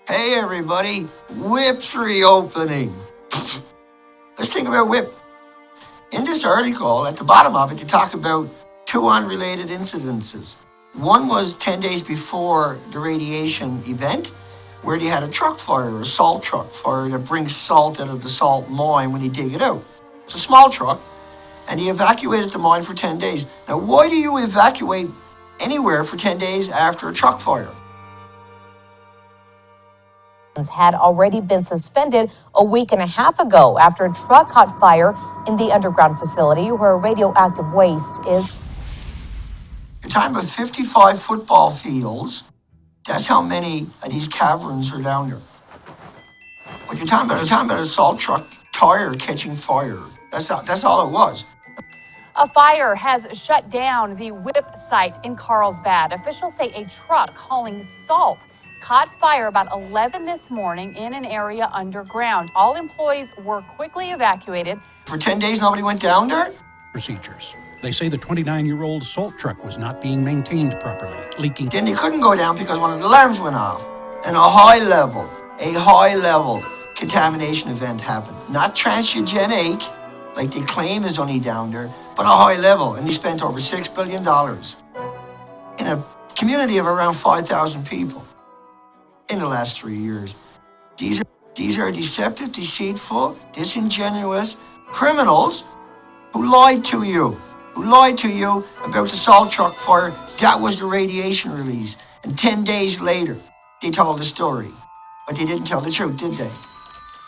Hey everybody, WIPP's reopening. Let's think about WIPP. In this article, at the bottom of it, they talk about two unrelated incidences. One was 10 days before the radiation event, where they had a truck fire, a salt truck fire that brings salt out of the salt mine when they dig it out. It's a small truck, and they evacuated the mine for 10 days. Now, why do you evacuate anywhere for 10 days after a truck fire? Had already been suspended a week and a half ago after a truck caught fire in the underground facility where radioactive waste is. You're talking about 55 football fields. That's how many of these caverns are down there. What you're talking about a salt truck tire catching fire. That's all it was. A fire has shut down the WIPP site in Carlsbad. Officials say a truck hauling salt caught fire about 11 this morning in an area underground. All employees were quickly evacuated. For 10 days, nobody went down there? Procedures. They say the 29-year-old salt truck was not being maintained properly, leaking. Then they couldn't go down because one of the alarms went off. And a high level contamination event happened. Not transgenic, like they claim is only down there, but a high level. And they spent over $6 billion in a community of around 5,000 people in the last 3 years. These are deceptive, deceitful, disingenuous criminals who lied to you about the salt truck fire. That was the radiation release. And 10 days later, they told the story. But they didn't tell the truth, did they?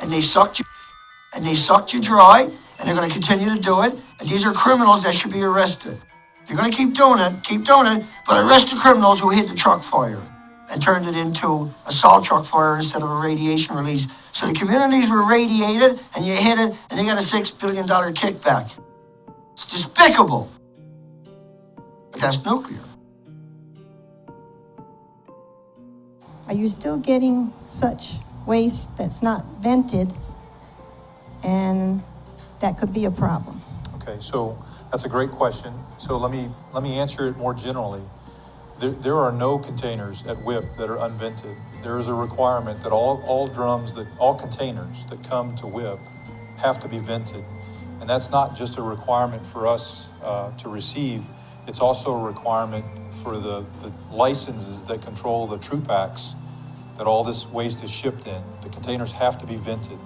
And they sucked you dry, and they're going to continue to do it. And these are criminals that should be arrested. If you're going to keep doing it, but arrest the criminals who hit the truck fire and turned it into a salt truck fire instead of a radiation release. So the communities were radiated, and you hit it, and they got a $6 billion kickback. It's despicable. But that's nuclear. Are you still getting such waste that's not vented? And that could be a problem. Okay, so that's a great question. So let me answer it more generally. There are no containers at WIPP that are unvented. There is a requirement that all containers that come to WIPP have to be vented. And that's not just a requirement for us to receive, it's also a requirement for the licenses that control the troop acts that all this waste is shipped in. The containers have to be vented.